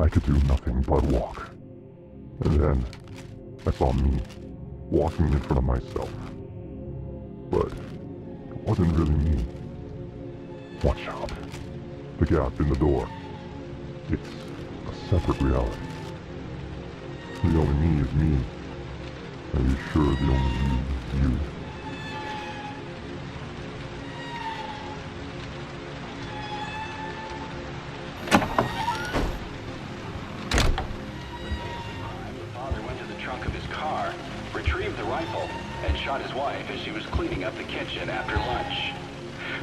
I could do nothing but walk. And then I saw me walking in front of myself. But it wasn't really me. Watch out. The gap in the door. It's a separate reality. The only me is me. Are you sure the only you is you? The father went to the trunk of his car, retrieved the rifle, and shot his wife as she was cleaning up the kitchen after lunch.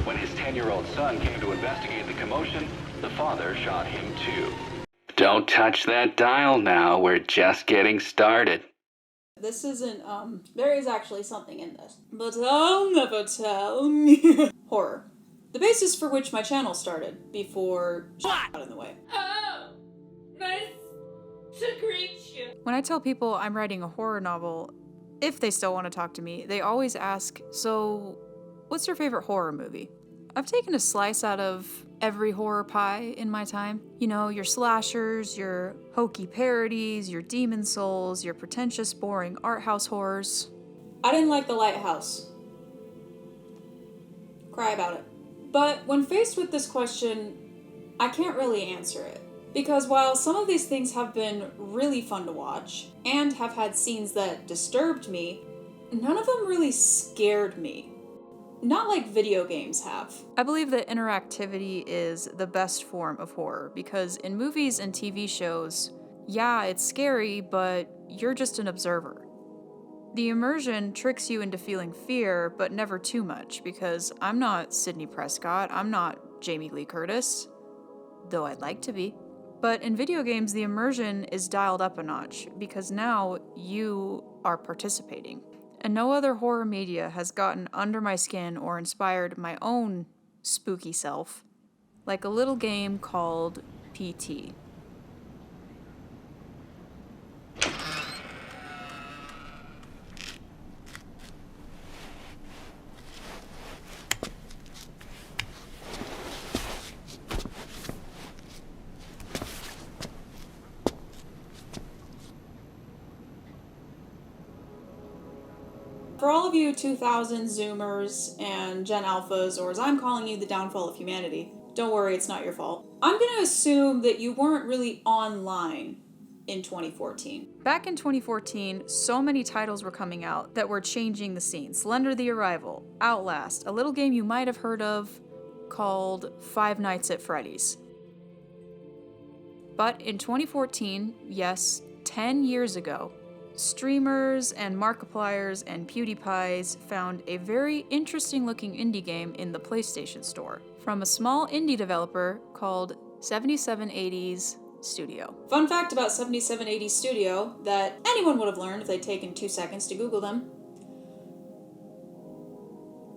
When his 10-year-old son came to investigate the commotion, the father shot him too. Don't touch that dial now, we're just getting started. This isn't, there is actually something in this. But I'll never tell. Horror. The basis for which my channel started, before got in the way. Oh, nice to greet you. When I tell people I'm writing a horror novel, if they still want to talk to me, they always ask, so what's your favorite horror movie? I've taken a slice out of every horror pie in my time. You know, your slashers, your hokey parodies, your demon souls, your pretentious, boring art house horrors. I didn't like The Lighthouse. Cry about it. But when faced with this question, I can't really answer it. Because while some of these things have been really fun to watch, and have had scenes that disturbed me, none of them really scared me. Not like video games have. I believe that interactivity is the best form of horror, because in movies and TV shows, yeah, it's scary, but you're just an observer. The immersion tricks you into feeling fear, but never too much, because I'm not Sidney Prescott, I'm not Jamie Lee Curtis, though I'd like to be. But in video games, the immersion is dialed up a notch, because now you are participating. And no other horror media has gotten under my skin or inspired my own spooky self like a little game called PT. For all of you 2000 Zoomers and Gen Alphas, or as I'm calling you, the downfall of humanity, don't worry, it's not your fault. I'm gonna assume that you weren't really online in 2014. Back in 2014, so many titles were coming out that were changing the scene. Slender the Arrival, Outlast, a little game you might have heard of called Five Nights at Freddy's. But in 2014, yes, 10 years ago, streamers and Markipliers and PewDiePies found a very interesting looking indie game in the PlayStation Store from a small indie developer called 7780s Studio. Fun fact about 7780 Studio that anyone would have learned if they'd taken 2 seconds to Google them.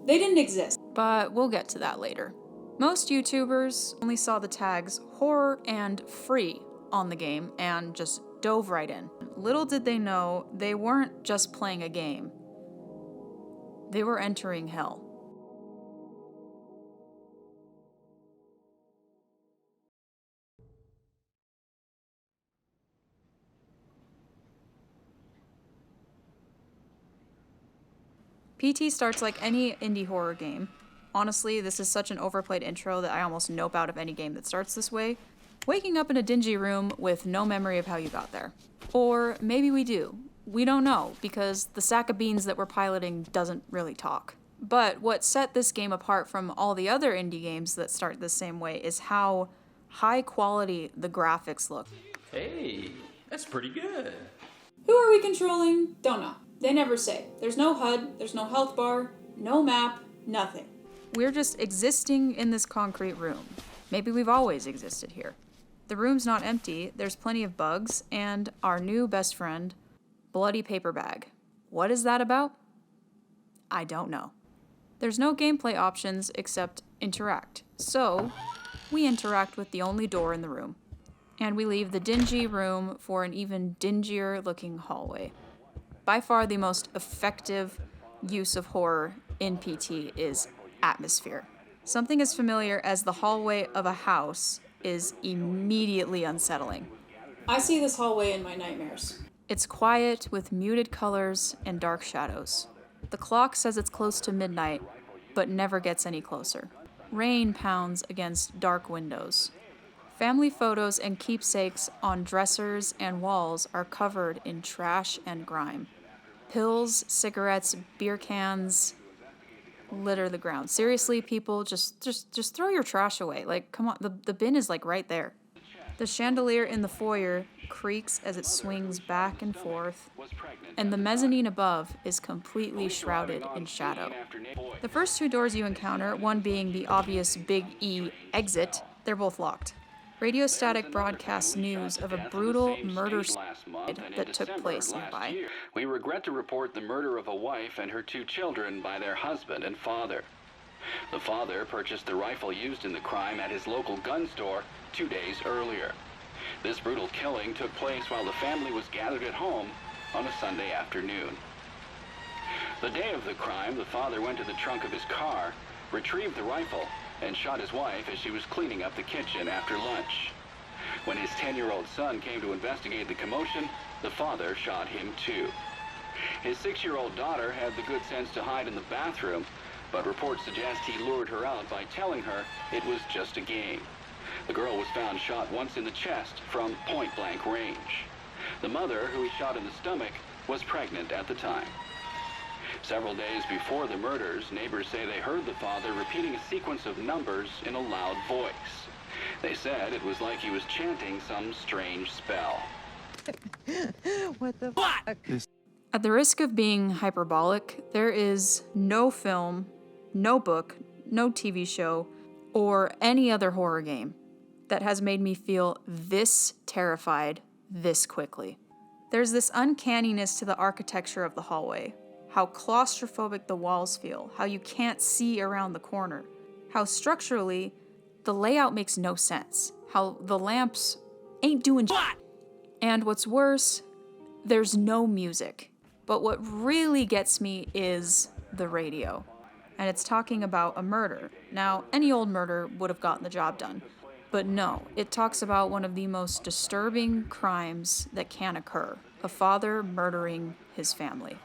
They didn't exist. But we'll get to that later. Most YouTubers only saw the tags horror and free on the game and just dove right in. Little did they know, they weren't just playing a game. They were entering hell. PT starts like any indie horror game. Honestly, this is such an overplayed intro that I almost nope out of any game that starts this way. Waking up in a dingy room with no memory of how you got there. Or maybe we do. We don't know, because the sack of beans that we're piloting doesn't really talk. But what set this game apart from all the other indie games that start the same way is how high quality the graphics look. Hey, that's pretty good. Who are we controlling? Don't know. They never say. There's no HUD, there's no health bar, no map, nothing. We're just existing in this concrete room. Maybe we've always existed here. The room's not empty, there's plenty of bugs, and our new best friend, Bloody Paper Bag. What is that about? I don't know. There's no gameplay options except interact, so we interact with the only door in the room. And we leave the dingy room for an even dingier looking hallway. By far the most effective use of horror in PT is atmosphere. Something as familiar as the hallway of a house is immediately unsettling. I see this hallway in my nightmares. It's quiet with muted colors and dark shadows. The clock says it's close to midnight, but never gets any closer. Rain pounds against dark windows. Family photos and keepsakes on dressers and walls are covered in trash and grime. Pills, cigarettes, beer cans litter the ground. Seriously, people, just throw your trash away. Like, come on, the bin is like right there. The chandelier in the foyer creaks as it swings back and forth, and the mezzanine above is completely shrouded in shadow. The first two doors you encounter, one being the obvious Big E exit, they're both locked. Radio static broadcasts news of a brutal murder that took place nearby. We regret to report the murder of a wife and her 2 children by their husband and father. The father purchased the rifle used in the crime at his local gun store 2 days earlier. This brutal killing took place while the family was gathered at home on a Sunday afternoon. The day of the crime, the father went to the trunk of his car, retrieved the rifle, and shot his wife as she was cleaning up the kitchen after lunch. When his 10-year-old son came to investigate the commotion, the father shot him too. His 6-year-old daughter had the good sense to hide in the bathroom, but reports suggest he lured her out by telling her it was just a game. The girl was found shot once in the chest from point-blank range. The mother, who he shot in the stomach, was pregnant at the time. Several days before the murders, neighbors say they heard the father repeating a sequence of numbers in a loud voice. They said it was like he was chanting some strange spell. What the fuck? At the risk of being hyperbolic, there is no film, no book, no TV show, or any other horror game that has made me feel this terrified this quickly. There's this uncanniness to the architecture of the hallway, how claustrophobic the walls feel, how you can't see around the corner, how structurally the layout makes no sense, how the lamps ain't doing shit. And what's worse, there's no music. But what really gets me is the radio. And it's talking about a murder. Now, any old murder would have gotten the job done. But no, it talks about one of the most disturbing crimes that can occur. A father murdering his family.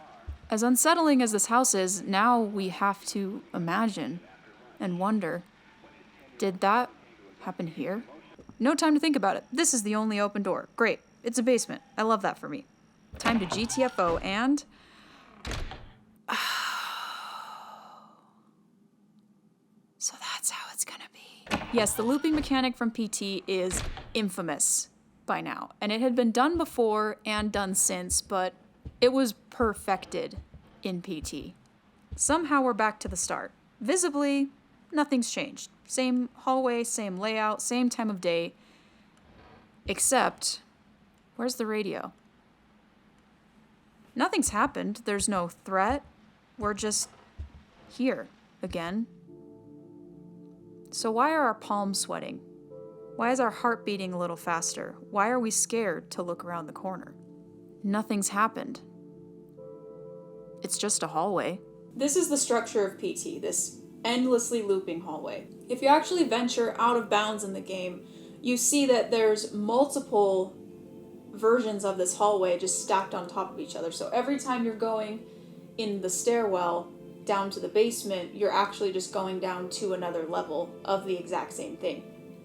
As unsettling as this house is, now we have to imagine and wonder, did that happen here? No time to think about it. This is the only open door. Great. It's a basement. I love that for me. Time to GTFO and... So that's how it's gonna be. Yes, the looping mechanic from PT is infamous by now, and it had been done before and done since, but it was perfected in PT. Somehow we're back to the start. Visibly, nothing's changed. Same hallway, same layout, same time of day. Except, where's the radio? Nothing's happened. There's no threat. We're just here again. So why are our palms sweating? Why is our heart beating a little faster? Why are we scared to look around the corner? Nothing's happened. It's just a hallway. This is the structure of PT, this endlessly looping hallway. If you actually venture out of bounds in the game, you see that there's multiple versions of this hallway just stacked on top of each other. So every time you're going in the stairwell down to the basement, you're actually just going down to another level of the exact same thing.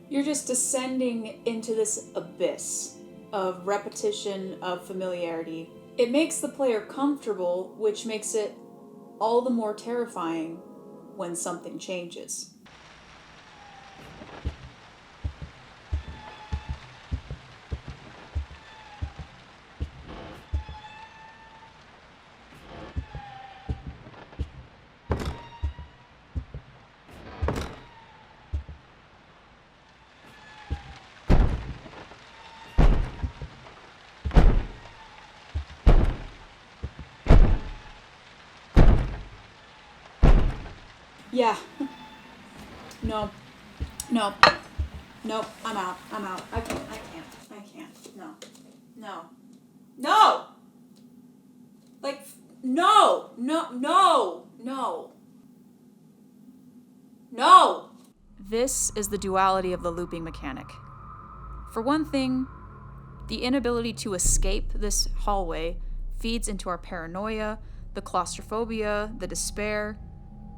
You're just descending into this abyss of repetition, of familiarity. It makes the player comfortable, which makes it all the more terrifying when something changes. Yeah. No. Nope. I'm out. I can't. No. Like, no. This is the duality of the looping mechanic. For one thing, The inability to escape this hallway feeds into our paranoia, the claustrophobia, the despair.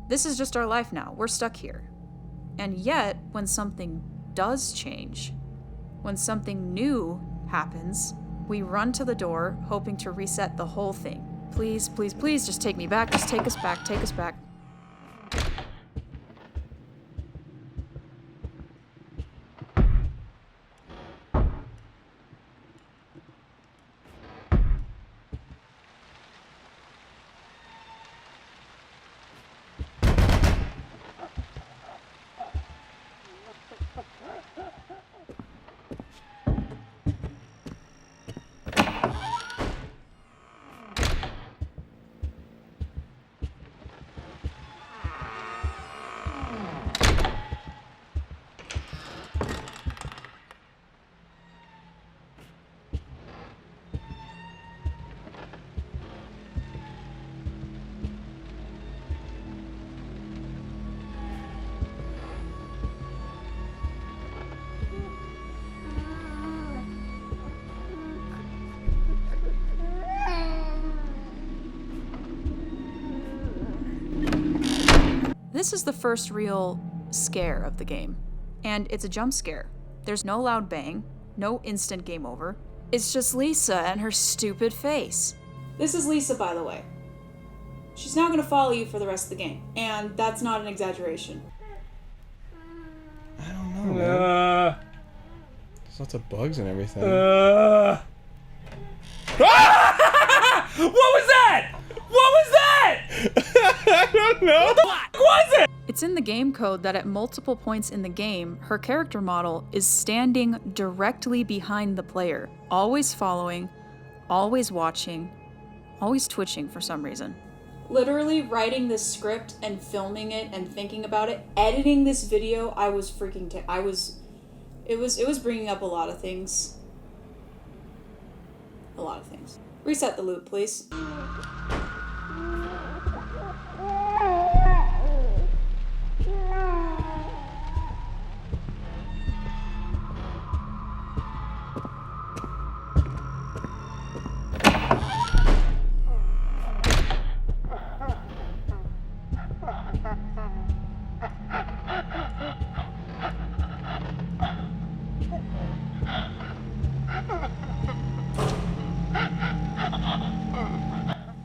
This is just our life now. We're stuck here. And yet, when something does change, when something new happens, we run to the door, hoping to reset the whole thing. Please, please, please, just take me back. Just take us back. Take us back. This is the first real scare of the game, and it's a jump scare. There's no loud bang, no instant game over. It's just Lisa and her stupid face. This is Lisa, by the way. She's now gonna follow you for the rest of the game, and that's not an exaggeration. I don't know, man. There's lots of bugs and everything. What was that? What was that? I don't know. What the fuck was it? It's in the game code that at multiple points in the game, her character model is standing directly behind the player, always following, always watching, always twitching for some reason. Literally writing this script and filming it and thinking about it, editing this video, I was freaking it was bringing up a lot of things. A lot of things. Reset the loop, please.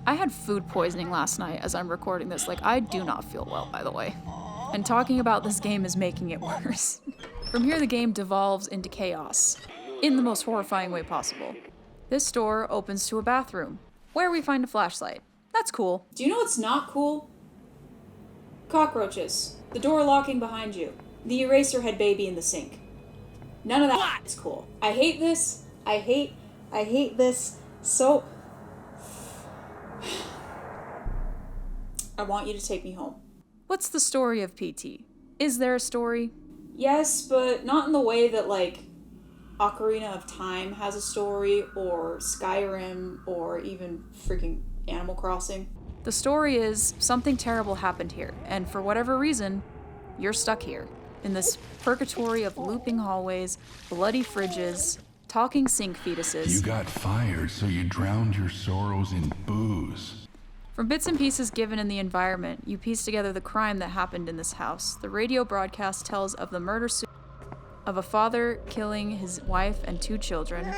I had food poisoning last night as I'm recording this. Like, I do not feel well, by the way. And talking about this game is making it worse. From here, the game devolves into chaos, in the most horrifying way possible. This door opens to a bathroom, where we find a flashlight. That's cool. Do you know what's not cool? Cockroaches. The door locking behind you. The Eraserhead baby in the sink. None of that is cool. I hate this. I hate this so... I want you to take me home. What's the story of PT? Is there a story? Yes, but not in the way that, like, Ocarina of Time has a story, or Skyrim, or even freaking Animal Crossing. The story is something terrible happened here, and for whatever reason, you're stuck here, in this purgatory of looping hallways, bloody fridges, talking sink fetuses. You got fired, so you drowned your sorrows in booze. From bits and pieces given in the environment, you piece together the crime that happened in this house. The radio broadcast tells of the murder of a father killing his wife and 2 children.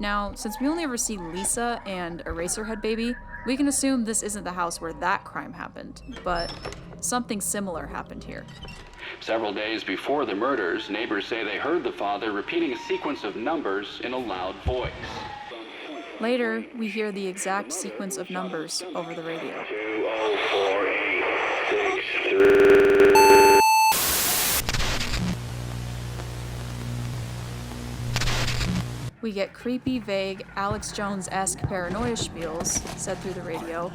Now, since we only ever see Lisa and Eraserhead baby, we can assume this isn't the house where that crime happened, but something similar happened here. Several days before the murders, neighbors say they heard the father repeating a sequence of numbers in a loud voice. Later, we hear the exact sequence of numbers over the radio. 204863. We get creepy, vague, Alex Jones-esque paranoia spiels said through the radio,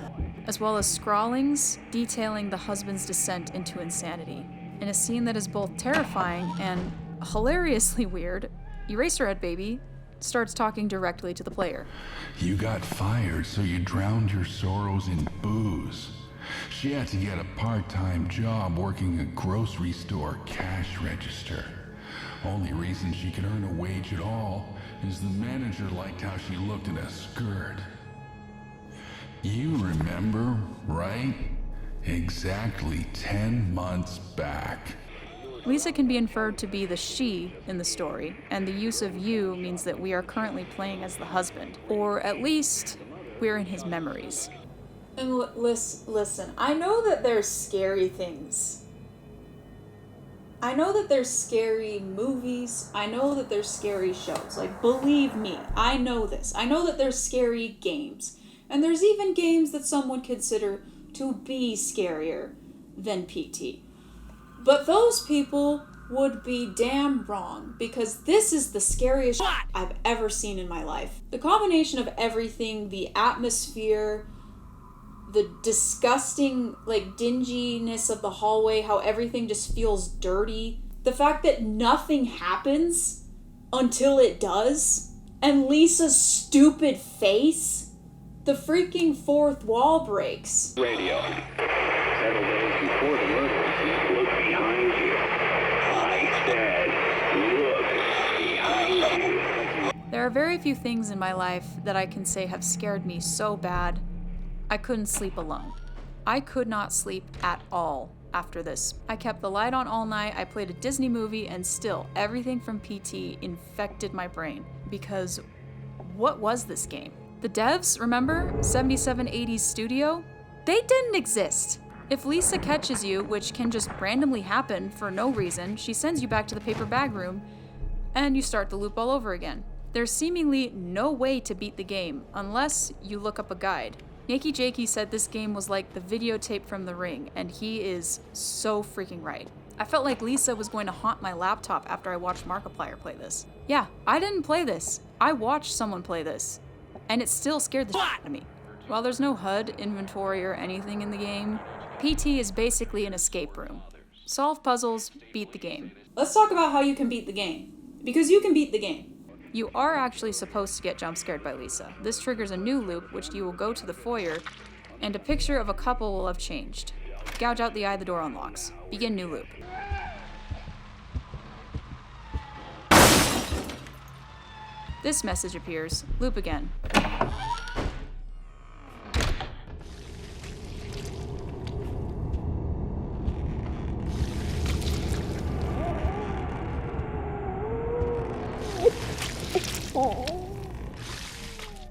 as well as scrawlings detailing the husband's descent into insanity. In a scene that is both terrifying and hilariously weird, Eraserhead baby starts talking directly to the player. You got fired, so you drowned your sorrows in booze. She had to get a part-time job working a grocery store cash register. Only reason she could earn a wage at all is the manager liked how she looked in a skirt. You remember, right? Exactly 10 months back. Lisa can be inferred to be the she in the story, and the use of you means that we are currently playing as the husband, or at least we're in his memories. And listen, I know that there's scary things. I know that there's scary movies. I know that there's scary shows. Like, believe me, I know this. I know that there's scary games. And there's even games that some would consider to be scarier than PT. But those people would be damn wrong, because this is the scariest I've ever seen in my life. The combination of everything, the atmosphere, the disgusting, dinginess of the hallway, how everything just feels dirty, the fact that nothing happens until it does, and Lisa's stupid face, the freaking fourth wall breaks. Radio. Several days before the murder, look behind you. I said, look behind you. There are very few things in my life that I can say have scared me so bad I couldn't sleep alone. I could not sleep at all after this. I kept the light on all night, I played a Disney movie, and still, everything from PT infected my brain. Because what was this game? The devs, remember? 7780s Studio? They didn't exist. If Lisa catches you, which can just randomly happen for no reason, she sends you back to the paper bag room, and you start the loop all over again. There's seemingly no way to beat the game, unless you look up a guide. Yakey Jakey said this game was like the videotape from The Ring, and he is so freaking right. I felt like Lisa was going to haunt my laptop after I watched Markiplier play this. Yeah, I didn't play this. I watched someone play this, and it still scared the shit out of me. While there's no HUD, inventory, or anything in the game, PT is basically an escape room. Solve puzzles, beat the game. Let's talk about how you can beat the game. Because you can beat the game. You are actually supposed to get jump scared by Lisa. This triggers a new loop, which you will go to the foyer, and a picture of a couple will have changed. Gouge out the eye, the door unlocks. Begin new loop. This message appears. Loop again.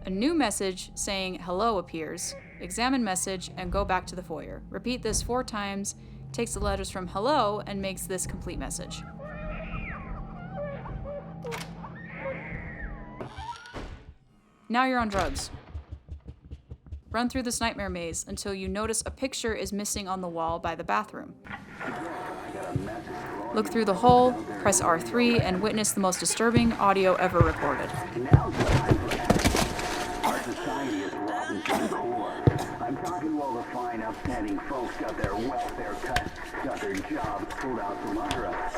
A new message saying hello appears. Examine message and go back to the foyer. Repeat this 4 times, takes the letters from hello and makes this complete message. Now you're on drugs. Run through this nightmare maze until you notice a picture is missing on the wall by the bathroom. Look through the hole, press R3, and witness the most disturbing audio ever recorded. Our society is rotten to the core. I'm talking while the fine, upstanding folks got their welfare cut, got their jobs pulled out from under us.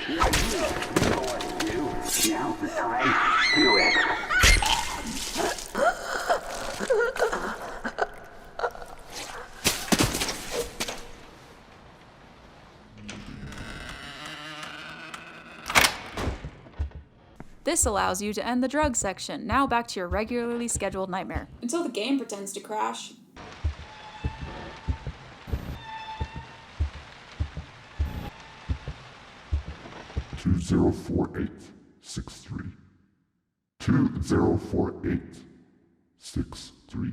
You know what to do. Now's the time. Do it. This allows you to end the drug section. Now back to your regularly scheduled nightmare. Until the game pretends to crash. Two 204863. 204863.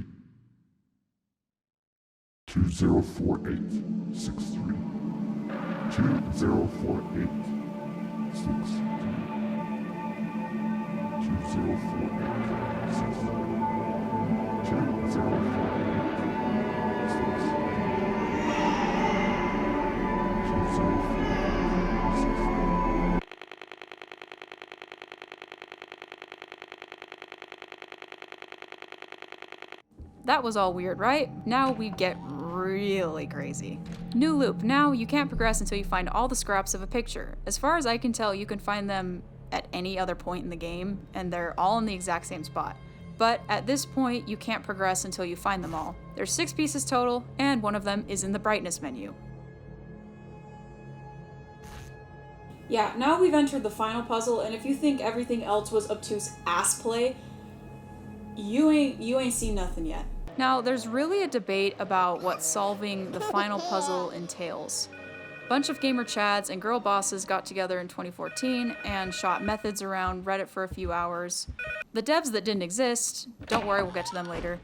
204863. 204863. 2048. That was all weird, right? Now we get really crazy. New loop. Now you can't progress until you find all the scraps of a picture. As far as I can tell, you can find them at any other point in the game, and they're all in the exact same spot. But at this point, you can't progress until you find them all. There's 6 pieces total, and one of them is in the brightness menu. Yeah, now we've entered the final puzzle, and if you think everything else was obtuse ass play, you ain't seen nothing yet. Now, there's really a debate about what solving the final puzzle entails. A bunch of gamer chads and girl bosses got together in 2014 and shot methods around Reddit for a few hours. The devs that didn't exist, don't worry, we'll get to them later,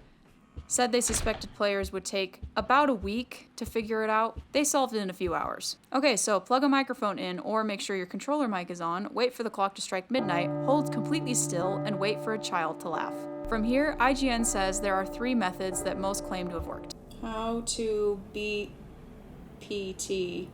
said they suspected players would take about a week to figure it out. They solved it in a few hours. Okay, so plug a microphone in or make sure your controller mic is on, wait for the clock to strike midnight, hold completely still, and wait for a child to laugh. From here, IGN says there are 3 methods that most claim to have worked. How to beat PT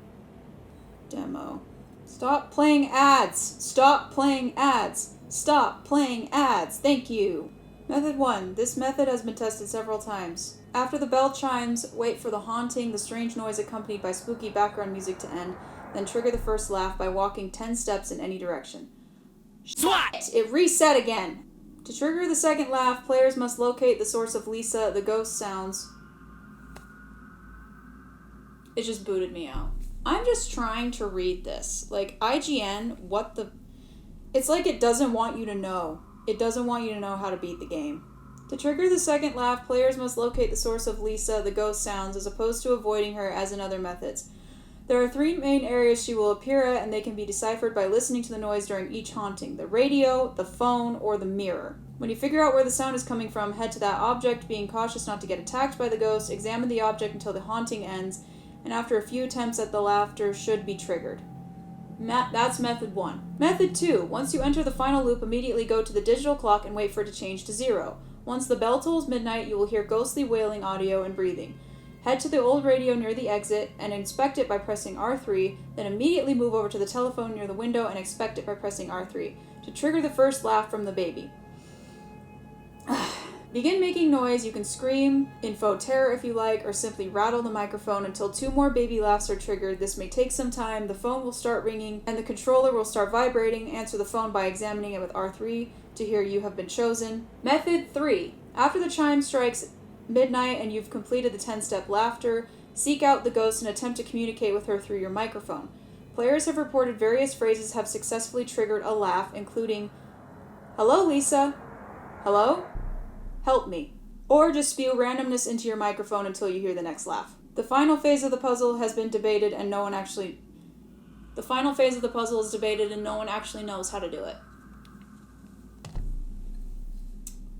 demo. Stop playing ads! Stop playing ads! Stop playing ads! Thank you! Method 1. This method has been tested several times. After the bell chimes, wait for the haunting, the strange noise accompanied by spooky background music to end, then trigger the first laugh by walking 10 steps in any direction. SWAT! It reset again! To trigger the second laugh, players must locate the source of Lisa, the ghost sounds. It just booted me out. I'm just trying to read this. Like, IGN, what the... It's like it doesn't want you to know. It doesn't want you to know how to beat the game. To trigger the second laugh, players must locate the source of Lisa, the ghost sounds, as opposed to avoiding her as in other methods. There are 3 main areas she will appear at, and they can be deciphered by listening to the noise during each haunting: the radio, the phone, or the mirror. When you figure out where the sound is coming from, head to that object, being cautious not to get attacked by the ghost, examine the object until the haunting ends, and after a few attempts at the laughter should be triggered. That's method 1. Method 2. Once you enter the final loop, immediately go to the digital clock and wait for it to change to 0. Once the bell tolls midnight, you will hear ghostly wailing audio and breathing. Head to the old radio near the exit and inspect it by pressing R3, then immediately move over to the telephone near the window and inspect it by pressing R3 to trigger the first laugh from the baby. Begin making noise. You can scream in faux terror if you like, or simply rattle the microphone until 2 more baby laughs are triggered. This may take some time. The phone will start ringing and the controller will start vibrating. Answer the phone by examining it with R3 to hear you have been chosen. Method 3. After the chime strikes midnight and you've completed the 10-step laughter, seek out the ghost and attempt to communicate with her through your microphone. Players have reported various phrases have successfully triggered a laugh, including, "Hello, Lisa," "Hello?" "Help me," or just spew randomness into your microphone until you hear the next laugh. The final phase of the puzzle has been debated and no one actually... The final phase of the puzzle is debated and no one actually knows how to do it.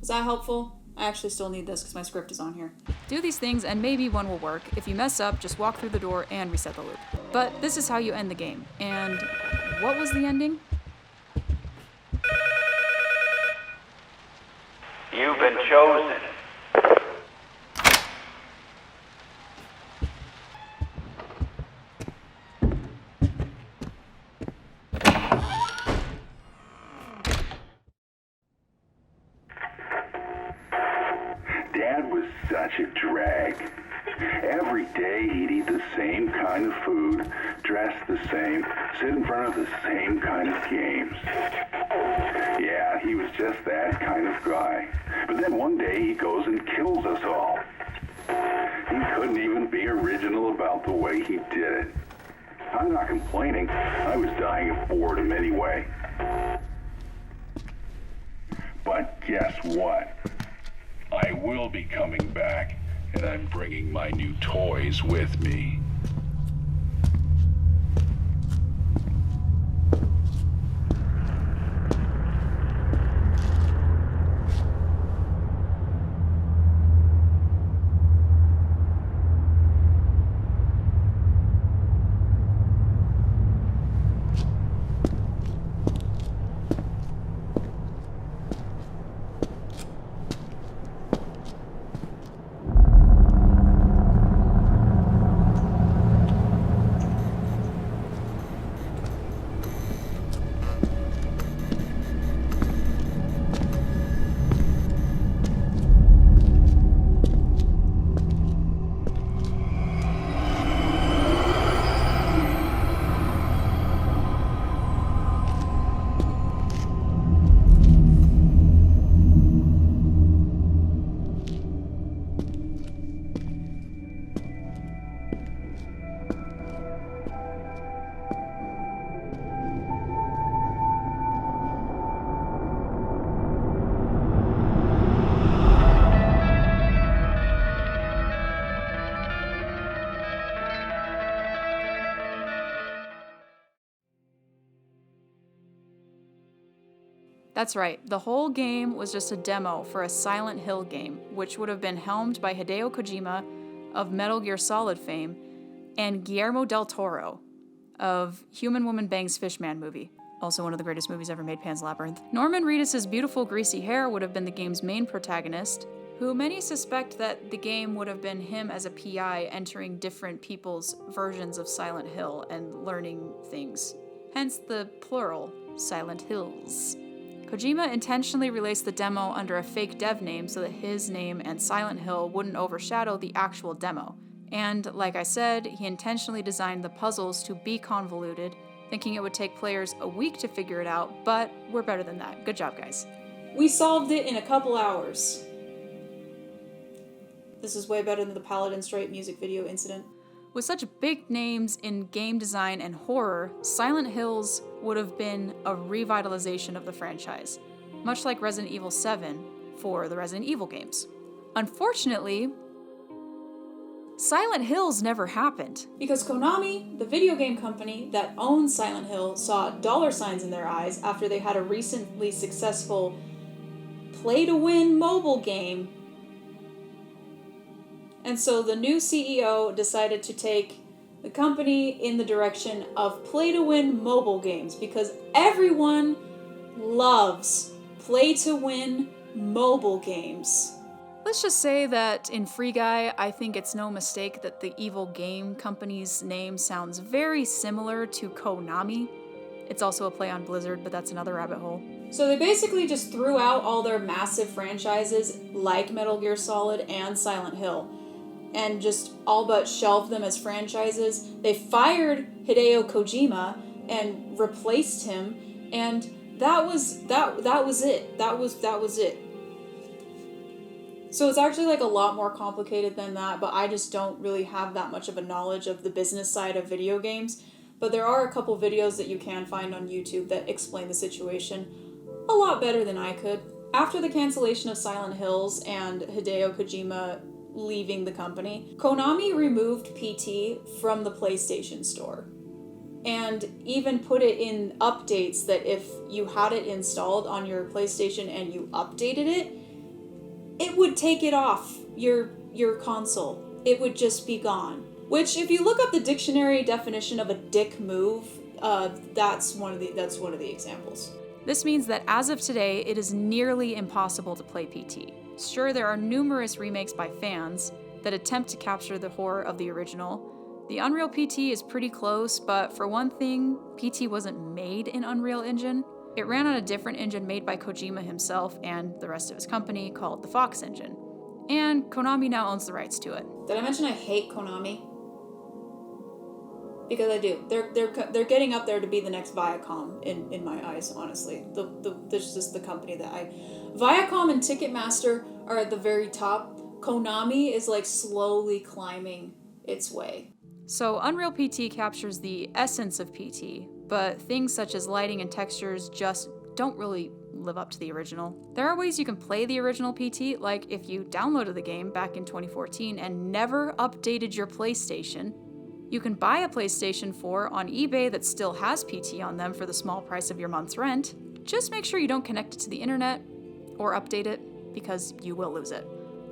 Was that helpful? I actually still need this because my script is on here. Do these things and maybe one will work. If you mess up, just walk through the door and reset the loop. But this is how you end the game. And what was the ending? You've been chosen. Dad was such a drag. Every day he'd eat the same kind of food, dress the same, sit in front of the same kind of games. Yeah, he was just that kind of guy. But then one day he goes and kills us all. He couldn't even be original about the way he did it. I'm not complaining. I was dying of boredom anyway. But guess what? I will be coming back, and I'm bringing my new toys with me. That's right, the whole game was just a demo for a Silent Hill game, which would have been helmed by Hideo Kojima of Metal Gear Solid fame and Guillermo del Toro of Human Woman Bangs Fishman movie. Also one of the greatest movies ever made, Pan's Labyrinth. Norman Reedus' beautiful greasy hair would have been the game's main protagonist, who many suspect that the game would have been him as a PI entering different people's versions of Silent Hill and learning things. Hence the plural, Silent Hills. Kojima intentionally released the demo under a fake dev name so that his name and Silent Hill wouldn't overshadow the actual demo. And, like I said, he intentionally designed the puzzles to be convoluted, thinking it would take players a week to figure it out, but we're better than that. Good job, guys. We solved it in a couple hours. This is way better than the Paladin Straight music video incident. With such big names in game design and horror, Silent Hills would have been a revitalization of the franchise, much like Resident Evil 7 for the Resident Evil games. Unfortunately, Silent Hills never happened. Because Konami, the video game company that owns Silent Hill, saw dollar signs in their eyes after they had a recently successful play-to-win mobile game. And so the new CEO decided to take the company in the direction of play-to-win mobile games because everyone loves play-to-win mobile games. Let's just say that in Free Guy, I think it's no mistake that the evil game company's name sounds very similar to Konami. It's also a play on Blizzard, but that's another rabbit hole. So they basically just threw out all their massive franchises like Metal Gear Solid and Silent Hill and just all but shelved them as franchises. They fired Hideo Kojima and replaced him, and that was it. That was it. So it's actually like a lot more complicated than that, but I just don't really have that much of a knowledge of the business side of video games. But there are a couple videos that you can find on YouTube that explain the situation a lot better than I could. After the cancellation of Silent Hills and Hideo Kojima leaving the company, Konami removed PT from the PlayStation Store and even put it in updates that if you had it installed on your PlayStation and you updated it, it would take it off your console. It would just be gone. Which, if you look up the dictionary definition of a dick move, that's one of the examples. This means that as of today, it is nearly impossible to play PT. Sure, there are numerous remakes by fans that attempt to capture the horror of the original. The Unreal PT is pretty close, but for one thing, PT wasn't made in Unreal Engine. It ran on a different engine made by Kojima himself and the rest of his company called the Fox engine. And Konami now owns the rights to it. Did I mention I hate Konami? Because I do. They're getting up there to be the next Viacom in my eyes, honestly. This is just the company that Viacom and Ticketmaster are at the very top. Konami is like slowly climbing its way. So Unreal PT captures the essence of PT, but things such as lighting and textures just don't really live up to the original. There are ways you can play the original PT, like if you downloaded the game back in 2014 and never updated your PlayStation. You can buy a PlayStation 4 on eBay that still has PT on them for the small price of your month's rent. Just make sure you don't connect it to the internet or update it, because you will lose it.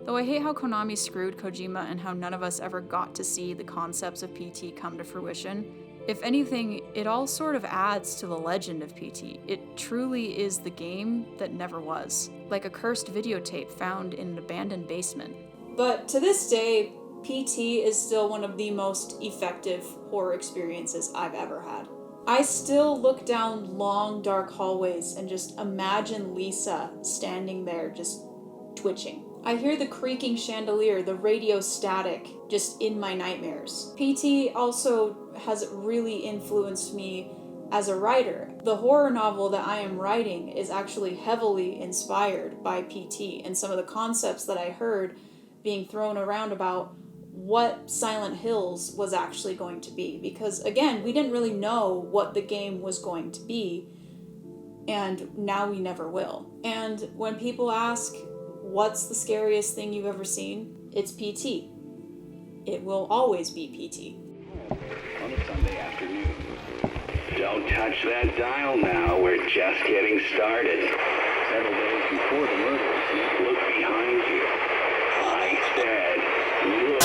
Though I hate how Konami screwed Kojima and how none of us ever got to see the concepts of PT come to fruition. If anything, it all sort of adds to the legend of PT. It truly is the game that never was, like a cursed videotape found in an abandoned basement. But to this day, PT is still one of the most effective horror experiences I've ever had. I still look down long, dark hallways and just imagine Lisa standing there just twitching. I hear the creaking chandelier, the radio static, just in my nightmares. PT also has really influenced me as a writer. The horror novel that I am writing is actually heavily inspired by PT and some of the concepts that I heard being thrown around about what Silent Hills was actually going to be. Because again, we didn't really know what the game was going to be, and now we never will. And when people ask, what's the scariest thing you've ever seen? It's PT. It will always be PT. On a Sunday afternoon, Don't touch that dial now. We're just getting started. Several days before the murders, look behind you. I said, look.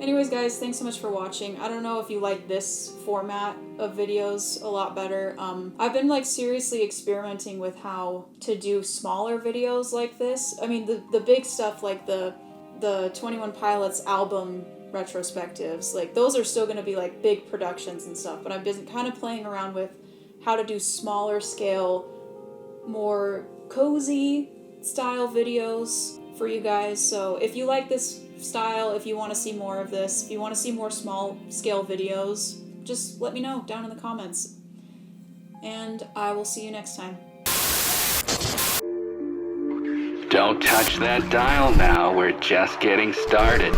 Anyways, guys, thanks so much for watching. I don't know if you like this format of videos a lot better. I've been like seriously experimenting with how to do smaller videos like this. I mean, the big stuff like the 21 Pilots album retrospectives, like those are still going to be like big productions and stuff, but I've been kind of playing around with how to do smaller scale, more cozy style videos for you guys. So if you like this style, if you want to see more of this, if you want to see more small scale videos, just let me know down in the comments. And I will see you next time. Don't touch that dial now. We're just getting started.